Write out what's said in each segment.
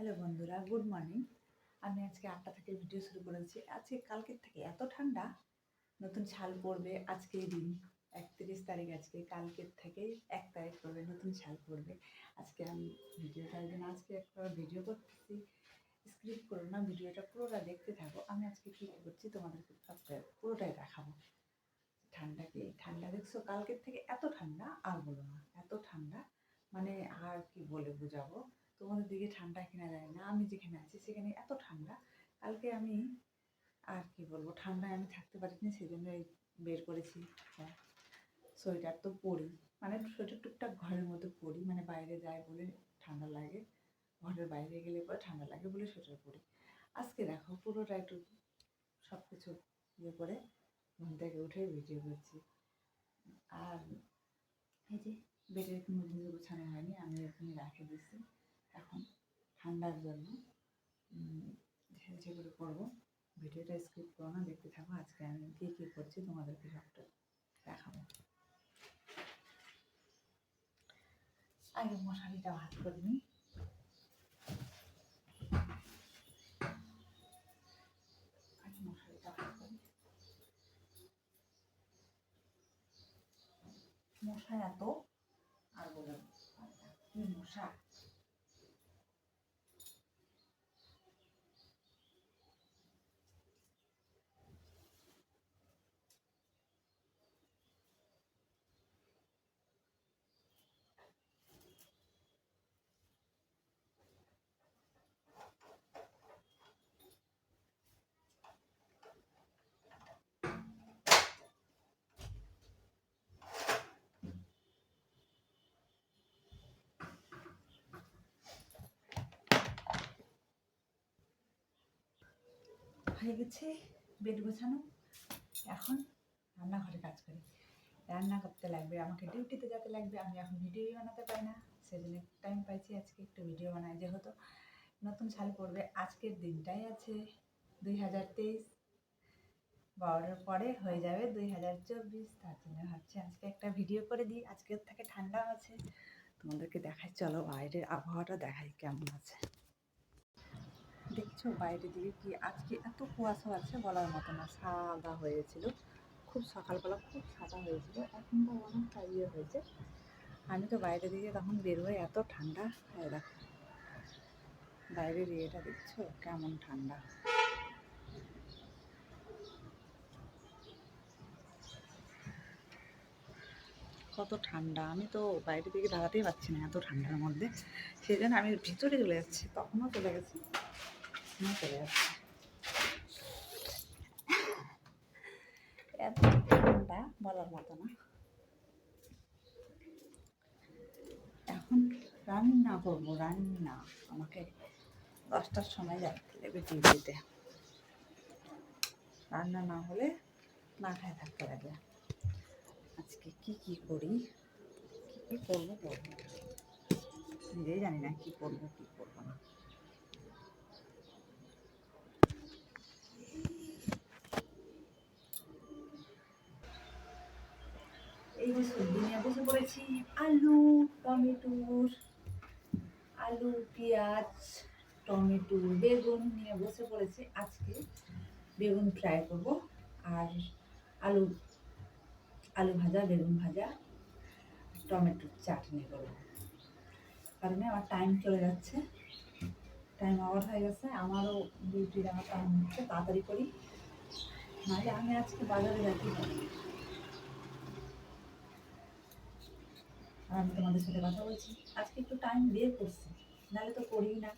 Hello বন্ধুরা, good morning. আমি আজকে 8টা থেকে ভিডিও শুরু করেছি। আজকে কালকের থেকে এত ঠান্ডা, নতুন ছাল পড়বে আজকেই দিন 31 তারিখ। আজকে কালকের থেকে 1 তারিখ পড়বে, নতুন ছাল পড়বে। আজকে আমি ভিডিওটার জন্য আজকে একটা ভিডিও করতেছি। স্ক্রিপ্ট করো না, ভিডিওটা পুরোটা দেখতে থাকো। আমি আজকে কী করছি তোমাদেরকে পুরোটাই দেখাবো। ঠান্ডা দেখছো, কালকের থেকে এত ঠান্ডা আর বলো না, এত ঠান্ডা মানে আর কি বলে বোঝাবো। তোমাদের দিকে ঠান্ডা কিনা যায় না, আমি যেখানে আছি সেখানে এত ঠান্ডা। কালকে আমি আর কি বলবো, ঠান্ডায় আমি থাকতে পারিনি, সেই জন্য বের করেছি। হ্যাঁ, সোয়েটার তো পরি, মানে সোয়েটার টুকটাক ঘরের মধ্যে পরি, মানে বাইরে যায় বলে ঠান্ডা লাগে, ঘরের বাইরে গেলে পরে ঠান্ডা লাগে বলে সোয়েটার পরি। আজকে দেখো পুরোটা একটু সব কিছু ইয়ে করে ঘুম থেকে উঠে ভিডিও করছি। আর এই যে বেডের মুড়ি গোছানো হয়নি, আমি এখানে রেখে দিচ্ছি। এখন ঠান্ডার জন্য যেগুলো করবো, ভিডিওটা স্কিপ করো না, দেখতে থাকো। আজকে আমি কী কী করছি তোমাদেরকে সবটা দেখাবো। আগে মশারিটা ভাত করে নিই। মশা এত, আর বলে কি মশা। হয়ে গেছে বেড গোছানো, এখন রান্নাঘরে কাজ করি। রান্না করতে লাগবে, আমাকে ডিউটিতে যেতে লাগবে। আমি এখন ভিডিও বানাতে পারি না, সেজন্য টাইম পাইছি আজকে একটু ভিডিও বানাই। যেহেতু নতুন ছাল পড়বে, আজকের দিনটাই আছে 2023, 12টার পরে হয়ে যাবে 2024। তার জন্য ভাবছি আজকে একটা ভিডিও করে দিই। আজকের থেকে ঠান্ডা আছে, তোমাদেরকে দেখাই। চলো বাইরের আবহাওয়াটা দেখাই কেমন আছে। দেখছো বাইরের দিকে কি আজকে এত কুয়াশা আছে বলার মতো না, সাদা হয়েছিল খুব সকালবেলা, খুব সাদা হয়েছিল। এখন তো অনেকটা ইয়ে হয়েছে। আমি তো বাইরের দিকে তখন বেরোয়, এত ঠান্ডা। দেখো বাইরের ইয়েটা দেখছো কেমন ঠান্ডা। কত ঠান্ডা, আমি তো বাইরের দিকে দাঁড়াতেই পারছি না এত ঠান্ডার মধ্যে। সেই জন্য আমি ভিতরে চলে যাচ্ছি, তখনও চলে গেছি, চলে যাচ্ছি। এত ঠান্ডা বলার মতো না। এখন রান্না করবো, রান্না আমাকে 10টার সময় যাইতে লাগবে ডিউটিতে। রান্না না হলে না খায় থাকতে লাগবে। আজকে কি করি, কি করবো নিজেই জানি না, কি করবো কি করবো না। এই যে সবজি নিয়ে বসে পড়েছি, আলু টমেটোর, আলু পেঁয়াজ টমেটো বেগুন নিয়ে বসে পড়েছি। আজকে বেগুন ফ্রাই করব, আর আলু আলু ভাজা, বেগুন ভাজা, টমেটোর চাটনি করবো। কারণ আমার টাইম চলে যাচ্ছে, টাইম ওভার হয়ে গেছে। আমারও ডিউটি যাওয়ার টাইম হচ্ছে, তাড়াতাড়ি করি, নাহলে আমি আজকে বাজারে যাচ্ছি। আর আমি তোমাদের সাথে কথা বলছি, আজকে একটু টাইম বের করছি, নাহলে তো করি না।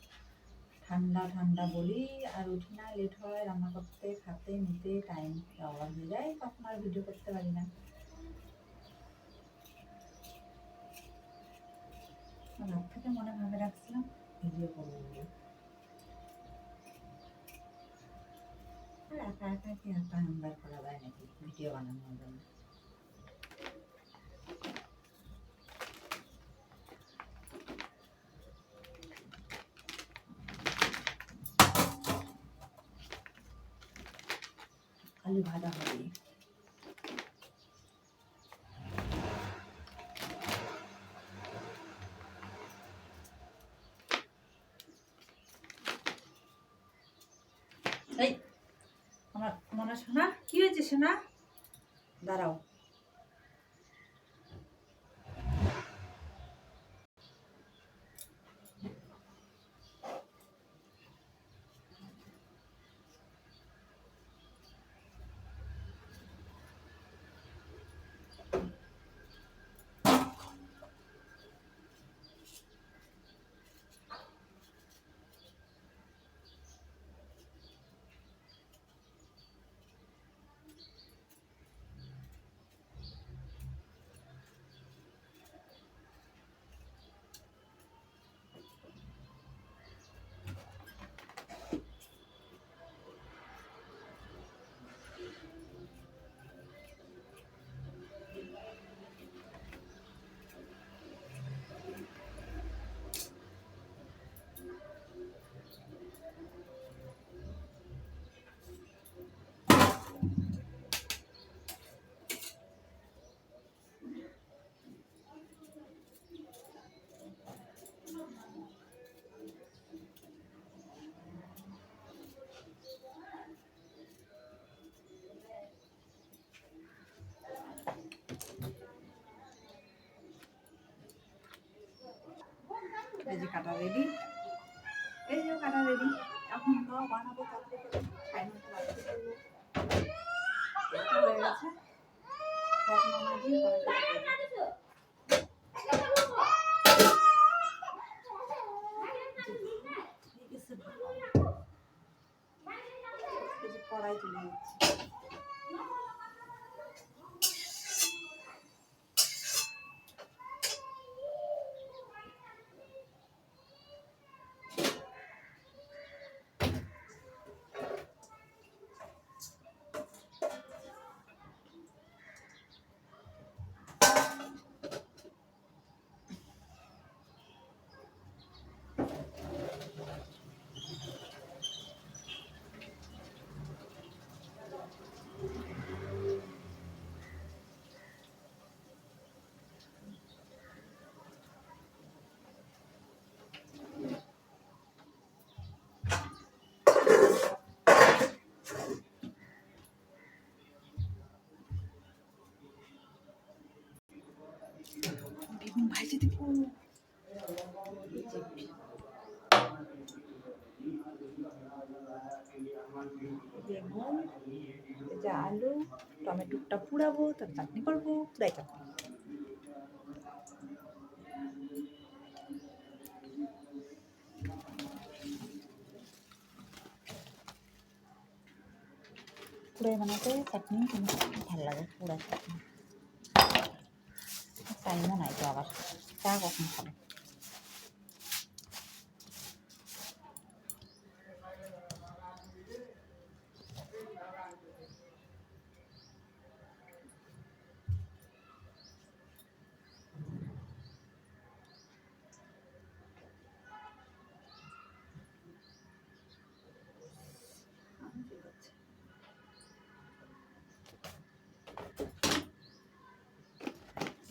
ঠান্ডা ঠান্ডা বলি আর উঠি না, লেট হয় রান্না করতে, খাতে নিতে টাইম ওভার হয়ে যায়, তখন আর ভিডিও করতে পারি না। রাত থেকে মনে ভাবে রাখছিলাম ভিডিও করবো বলে, আর একা একা কি একা নাম্বার করা যায় নাকি ভিডিও বানানোর জন্য। আলু ভাজা হবে, আমার সোনা কি হয়েছে সোনা? দাঁড়াও। এই যে কাটা রেডি, এই যে কাটা রেডি। এখন খাওয়া বানাবো, তারপরে হয়ে গেছে। কড়াই তুলে নিচ্ছি। বেগুন ভাজে দেবো। বেগুন, যে আলু, টমেটোটা পুড়াবো, তার চাটনি করবো, পুরাই চাটনি। পুরাই বানাতে চাটনি কিন্তু ভালো লাগে, পুরাই চাটনি। টাইমও নাই তো, আবার চা কখন খাবে?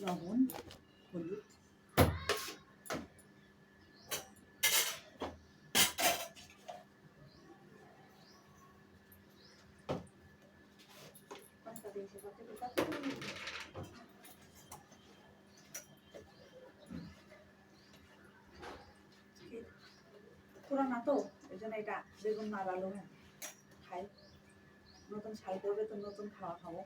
লবণ, হলুদ, পুরানা তো ওই জন্য এটা বেগুন আর আলু খাই। নতুন শাল করবে তো নতুন খাওয়া খাবো।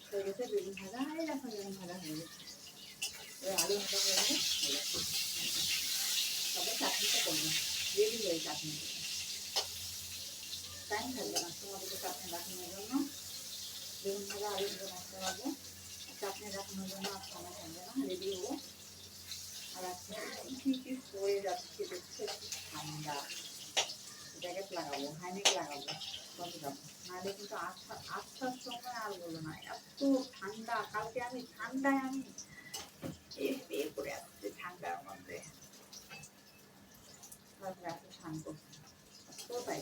হয়ে গেছে বেগুন ভাজা, এই দেখো বেগুন ভাজা হয়ে গেছে। এবার আলু ভাজা হয়ে গেছে, তবে চাটনিটা করবো, রেডি হয়ে চাটনি। টাইম থাকবে না তোমাদেরকে চাটনি রাখানোর জন্য। বেগুন ভাজা আলু ভাজা রাখতে পারবো, চাটনি রাখানোর জন্য আর সময় থাকবে না, রেডি হবো। আর আজকে কি কি হয়ে যাচ্ছে দেখছে ছাদে কিন্তু আসার সময় আর বলো না, এত ঠান্ডা। কালকে আমি ঠান্ডায় আমি এ করে আসছি ঠান্ডার মধ্যে, তারপরে এত স্নান করছি, এত তাই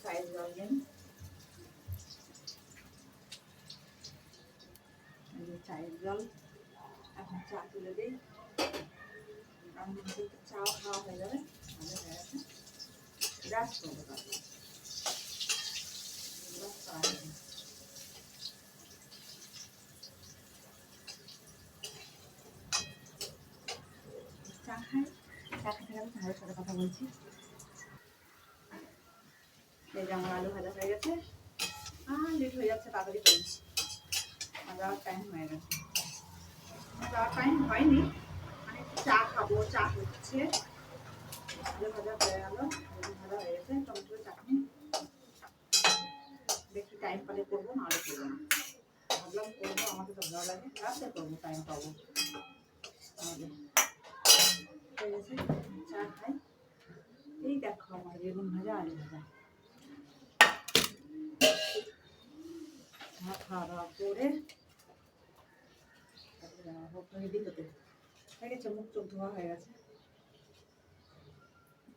চায়ের জল দিন, চায়ের জল এখন চা তুলে দিই, কারণ চাও খাওয়া হয়ে যাবে, ভালো হয়ে গেছে। ব্রাশ করবো তারপর চা খাই, চা খেতে গেলে তোমাদের সাথে কথা বলছি। এই যে আমার আলু ভাজা হয়ে গেছে, লেট হয়ে যাচ্ছে, তাড়াতাড়ি করি, আমার যাওয়ার টাইম হয়ে গেছে। যাওয়ার টাইম হয়নি, মানে চা খাবো, চা হচ্ছে, আলু ভাজা হয়ে গেল, আলু ভাজা হয়ে গেছে, টমেটো চাটনি দেখি টাইম পেলে করবো, নাহলে করবো না। ভাবলাম করবো, আমাকে তো ভালো লাগে, রাতে করবো, টাইম পাবো। তাহলে হয়ে গেছে, চা খাই। এই দেখো আমার বেগুন ভাজা, আলু ভাজা, খাওয়া দাওয়া করে রেডি হতে হয়ে গেছে, মুখ চোখ ধোয়া হয়ে গেছে,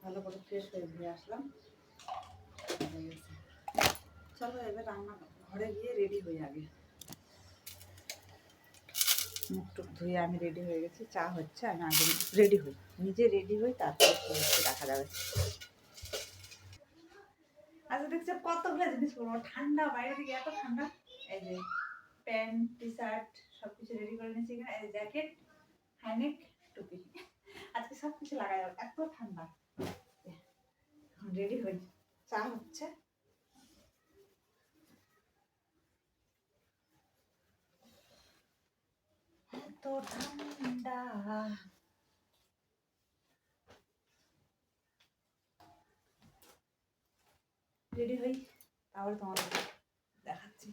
ভালো করে ফ্রেশ হয়ে ধুয়ে আসলাম, হয়ে গেছে। চলো এবার রান্না ঘরে গিয়ে রেডি হয়ে আগে, মুখ টুক ধুয়ে আমি রেডি হয়ে গেছি, চা হচ্ছে, আমি আগে রেডি হই, নিজে রেডি হই, তারপর রাখা যাবে। আচ্ছা দেখছো কতগুলো জিনিস করবো, ঠান্ডা বাইরে থেকে এত ঠান্ডা। এই যে প্যান্ট টি শার্ট সবকিছু রেডি করে নিয়েছি এখানে, এই জ্যাকেট হ্যানেক টুপি, আজকে সবকিছু লাগাই যাবে, এত ঠান্ডা। রেডি হই, চা হচ্ছে, এত ঠান্ডা। রেডি হই, তাহলে তোমাদের দেখাচ্ছি।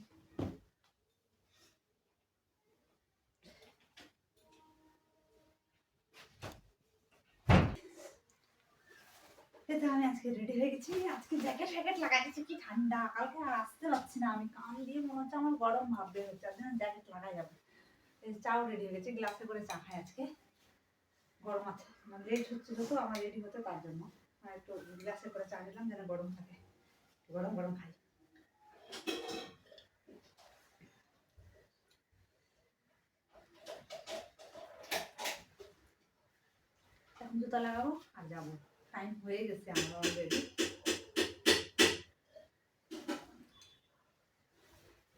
আমি আজকে রেডি হয়ে গেছি, আজকে জ্যাকেট ফ্যাকেট লাগাই গেছি, কি ঠান্ডা, কালকে আর আসতে পারছি না, আমি কান দিয়ে মনে হচ্ছে আমার গরম ভাব বের হচ্ছে, জ্যাকেট লাগাই যাবে। চাও রেডি হয়ে গেছে, গ্লাসে করে চা খাই আজকে, গরম আছে, মানে লেট হচ্ছিল তো আমার রেডি হতে, তার জন্য একটু গ্লাসে করে চা দিলাম যেন গরম থাকে, গরম গরম খাই। এখন জুতা লাগাবো আর যাবো, টাইম হয়ে গেছে আমার অলরেডি,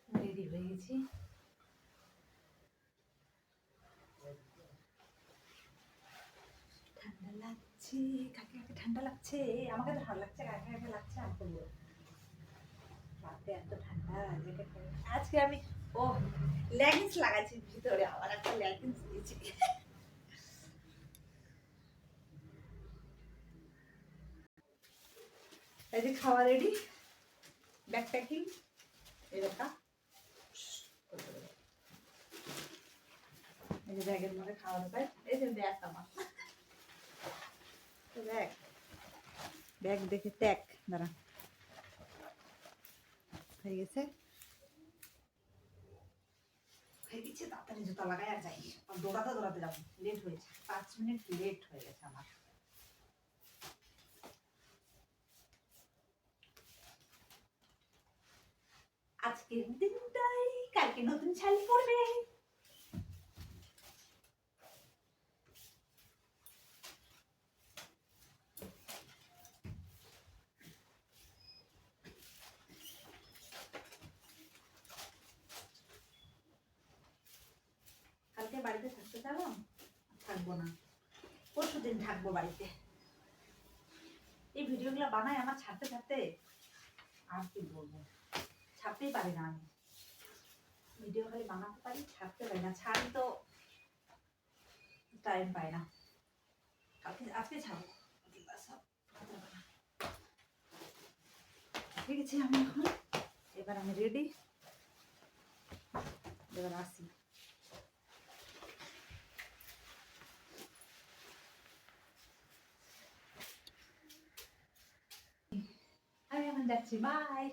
রেডি হয়ে গেছি। ঠান্ডা লাগছে, কাকে কাকে ঠান্ডা লাগছে, আমাকে তো ঠান্ডা লাগছে, কাকে কাকে লাগছে আর বলবো, রাতে এত ঠান্ডা, জ্যাকেট আজকে আমি ও লেগিংস লাগাচ্ছি ভিতরে, আবার একটা লেগিংস দিয়েছি। এই যে খাওয়া রেডি, ব্যাগ প্যাকিং, এই দেখা, এই যে ব্যাগের মধ্যে খাওয়া ঢোকায়, এই যে ব্যাগ আমার, ব্যাগ ব্যাগ দেখে ট্যাগ দাঁড়া হয়ে গেছে, হয়ে গেছে, তাড়াতাড়ি জুতা লাগাই আর যাই, দৌড়াতে দৌড়াতে যাবো, লেট হয়েছে, 5 মিনিট লেট হয়ে গেছে আমার। আজকের দিনটাই কালকে নতুন শাড়ি পরবে, কালকে বাড়িতে থাকতে চাবো, থাকবো না, পরশু দিন থাকবো বাড়িতে। এই ভিডিওগুলো বানাই আমার ছাড়তে ছাড়তে আর কি বলবো, ছাড়তেই পারি না আমি, ভিডিও খালি বানাতে পারি, ছাড়তে পারি না, ছাড়ি তো টাইম পাই না, কালকে আজকে ছাড়বো, ঠিক আছে, আমি এখন এবার আমি রেডি, এবার আসি। আমি এখন যাচ্ছি, বাই।